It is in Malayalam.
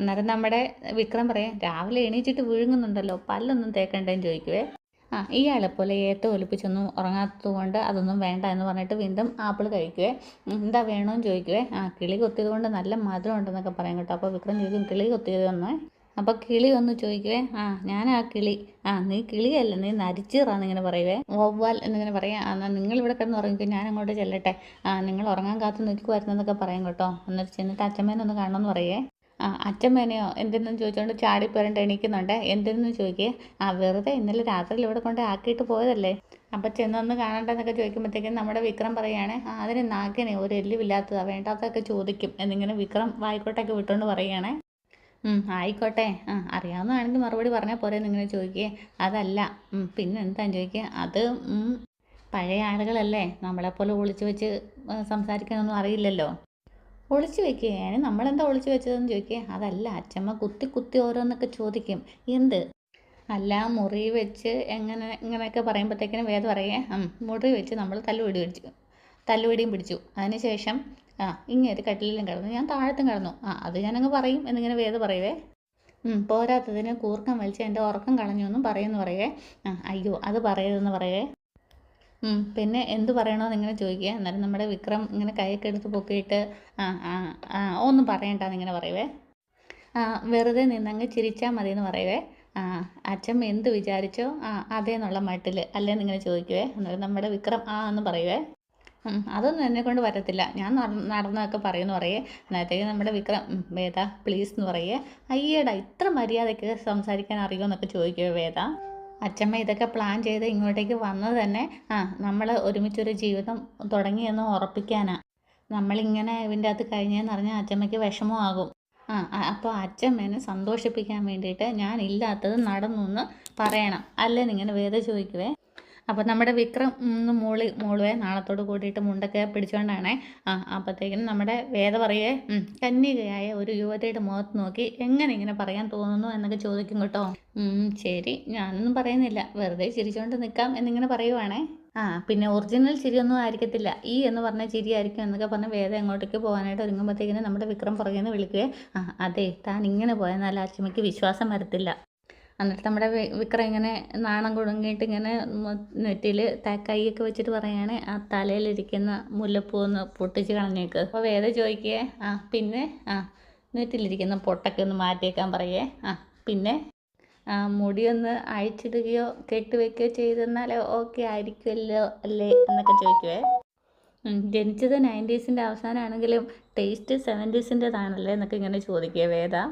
അന്നേരം നമ്മുടെ വിക്രം പറയും രാവിലെ എണീച്ചിട്ട് വിഴുങ്ങുന്നുണ്ടല്ലോ പല്ലൊന്നും തേക്കണ്ടേന്ന് ചോദിക്കുവേ. ഇയാളെപ്പോലെ ഏറ്റവും ഒലിപ്പിച്ചൊന്നും ഉറങ്ങാത്തത് കൊണ്ട് അതൊന്നും വേണ്ട എന്ന് പറഞ്ഞിട്ട് വീണ്ടും ആപ്പിൾ കഴിക്കുവേ. എന്താ വേണമെന്ന് ചോദിക്കുവേ. കിളി കൊത്തിയത് കൊണ്ട് നല്ല മധുരം ഉണ്ടെന്നൊക്കെ പറയും കേട്ടോ. അപ്പോൾ വിക്രം ചോദിക്കും കിളി കൊത്തിയതെന്ന്. അപ്പോൾ കിളി വന്ന് ചോദിക്കുവേ. ഞാനാ കിളി. നീ കിളിയല്ല, നീ നരിച്ചീറാന്നിങ്ങനെ പറയുവേ. വവ്വാൽ എന്നിങ്ങനെ പറയാം. എന്നാൽ നിങ്ങളിവിടെ കിടന്ന് ഉറങ്ങിക്കും, ഞാൻ അങ്ങോട്ട് ചെല്ലട്ടെ. നിങ്ങൾ ഉറങ്ങാൻ കാത്ത് നിൽക്കുമായിരുന്നെന്നൊക്കെ പറയും കേട്ടോ. എന്നിട്ട് ചെന്നിട്ട് അച്ഛമ്മേനൊന്ന് കാണണമെന്ന് പറയേ. അച്ഛമ്മേനെയോ എന്തിനെന്ന് ചോദിച്ചുകൊണ്ട് ചാടിപ്പരണ്ട് എണീക്കുന്നുണ്ട്. എന്തിനെന്ന് ചോദിക്കേ. വെറുതെ ഇന്നലെ രാത്രിയിൽ ഇവിടെ കൊണ്ട് ആക്കിയിട്ട് പോയതല്ലേ, അപ്പം ചെന്നൊന്ന് കാണണ്ടെന്നൊക്കെ ചോദിക്കുമ്പോഴത്തേക്കും നമ്മുടെ വിക്രം പറയുകയാണ് അതിന് നാക്കിനെ ഒരു എല്ലുമില്ലാത്തതാണ്, വേണ്ടാത്തതൊക്കെ ചോദിക്കും എന്നിങ്ങനെ വിക്രം വായിക്കോട്ടൊക്കെ വിട്ടുകൊണ്ട് പറയുകയാണ്. ആയിക്കോട്ടെ, അറിയാവുന്നതാണെങ്കിൽ മറുപടി പറഞ്ഞാൽ പോരെ എന്നിങ്ങനെ ചോദിക്കേ. അതല്ല, പിന്നെ എന്താന്ന് ചോദിക്കുക. അത് പഴയ ആളുകളല്ലേ, നമ്മളെപ്പോലെ ഒളിച്ചു വെച്ച് സംസാരിക്കാനൊന്നും അറിയില്ലല്ലോ. ഒളിച്ചു വെക്കുകയാണ്, നമ്മളെന്താ ഒളിച്ചു വെച്ചതെന്ന് ചോദിക്കുക. അതല്ല, അച്ഛമ്മ കുത്തി കുത്തി ഓരോന്നൊക്കെ ചോദിക്കും. എന്ത്? അല്ല, മുറി വെച്ച് എങ്ങനെ ഇങ്ങനെയൊക്കെ പറയുമ്പോഴത്തേക്കിനും വേദം പറയേ. മുറി വെച്ച് നമ്മൾ തല്ലുപിടിയും പിടിച്ചു. അതിനുശേഷം ഇങ്ങേര് കട്ടിലിലും കിടന്നു, ഞാൻ താഴത്തും കിടന്നു. അത് ഞാനങ്ങ് പറയും എന്നിങ്ങനെ വേദം പറയുവേ. പോരാത്തതിന് കൂർക്കം വലിച്ച് എൻ്റെ ഉറക്കം കളഞ്ഞു എന്നും പറയുമെന്ന് പറയേ. അയ്യോ അത് പറയരുതെന്ന് പറയേ. പിന്നെ എന്ത് പറയണമെന്ന് ഇങ്ങനെ ചോദിക്കുക. എന്നാലും നമ്മുടെ വിക്രം ഇങ്ങനെ കൈയൊക്കെ എടുത്ത് പൊക്കിയിട്ട് ഒന്നും പറയണ്ടെന്നിങ്ങനെ പറയുവേ. വെറുതെ നിന്നങ്ങ് ചിരിച്ചാൽ മതി എന്ന് പറയുവേ. അച്ഛമ്മ എന്ത് വിചാരിച്ചോ അതേന്നുള്ള മട്ടിൽ അല്ലേന്നിങ്ങനെ ചോദിക്കുവേ. എന്നാലും നമ്മുടെ വിക്രം എന്ന് പറയുവേ. അതൊന്നും എന്നെക്കൊണ്ട് പറ്റത്തില്ല, ഞാൻ നടന്നതൊക്കെ പറയുമെന്ന് പറയേ. അന്നേരത്തേക്ക് നമ്മുടെ വിക്രം വേദ പ്ലീസ് എന്ന് പറയേ. അയ്യടാ ഇത്ര മര്യാദയ്ക്ക് സംസാരിക്കാൻ അറിയുമോ എന്നൊക്കെ ചോദിക്കുവേ വേദ. അച്ഛമ്മ ഇതൊക്കെ പ്ലാൻ ചെയ്ത് ഇങ്ങോട്ടേക്ക് വന്നത് തന്നെ നമ്മൾ ഒരുമിച്ചൊരു ജീവിതം തുടങ്ങിയെന്ന് ഉറപ്പിക്കാനാണ്. നമ്മളിങ്ങനെ ഇതിൻ്റെ അകത്ത് കഴിഞ്ഞതെന്ന് പറഞ്ഞാൽ അച്ഛമ്മയ്ക്ക് വിഷമമാകും. അപ്പോൾ അച്ഛമ്മേനെ സന്തോഷിപ്പിക്കാൻ വേണ്ടിയിട്ട് ഞാൻ ഇല്ലാത്തത് നടന്നു എന്ന് പറയണം അല്ലേന്നിങ്ങനെ വേദ ചോദിക്കുവേ. അപ്പോൾ നമ്മുടെ വിക്രം മൂളുവേ നാളത്തോട് കൂടിയിട്ട് മുണ്ടൊക്കെ പിടിച്ചുകൊണ്ടാണേ. അപ്പോഴത്തേക്കിനും നമ്മുടെ വേദ പറയേ. കന്യകയായ ഒരു യുവതിയുടെ മുഖത്ത് നോക്കി എങ്ങനെ ഇങ്ങനെ പറയാൻ തോന്നുന്നു എന്നൊക്കെ ചോദിക്കും കേട്ടോ. ശരി, ഞാനൊന്നും പറയുന്നില്ല, വെറുതെ ചിരിച്ചുകൊണ്ട് നിൽക്കാം എന്നിങ്ങനെ പറയുവാണേ. പിന്നെ ഒറിജിനൽ ചിരിയൊന്നും ആയിരിക്കത്തില്ല, എന്ന് പറഞ്ഞ ചിരിയായിരിക്കും എന്നൊക്കെ പറഞ്ഞ് വേദ എങ്ങോട്ടേക്ക് പോകാനായിട്ട് ഒരുങ്ങുമ്പോഴത്തേക്കിനും നമ്മുടെ വിക്രം പുറകെ നിന്ന് വിളിക്കുകയെ. അതെ, താൻ ഇങ്ങനെ പോയെന്നാൽ അച്ഛമ്മയ്ക്ക് വിശ്വാസം വരത്തില്ല. എന്നിട്ട് നമ്മുടെ വിക്രം ഇങ്ങനെ നാണം കുടുങ്ങിയിട്ട് ഇങ്ങനെ നെറ്റിയിൽ കൈയൊക്കെ വെച്ചിട്ട് പറയാണ് തലയിലിരിക്കുന്ന മുല്ലപ്പൂ ഒന്ന് പൊട്ടിച്ച് കളഞ്ഞേക്ക്. അപ്പോൾ വേദ ചോദിക്കേ. പിന്നെ നെറ്റിലിരിക്കുന്ന പൊട്ടൊക്കെ ഒന്ന് മാറ്റിയേക്കാൻ പറയേ. പിന്നെ മുടിയൊന്ന് അഴിച്ചിടുകയോ കെട്ടിവെക്കുകയോ ചെയ്തെന്നാൽ ഓക്കെ ആയിരിക്കുമല്ലോ അല്ലേ എന്നൊക്കെ ചോദിക്കുവേ. ജനിച്ചത് 90s അവസാനമാണെങ്കിലും ടേസ്റ്റ് 70s എന്നൊക്കെ ഇങ്ങനെ ചോദിക്കുക വേദ.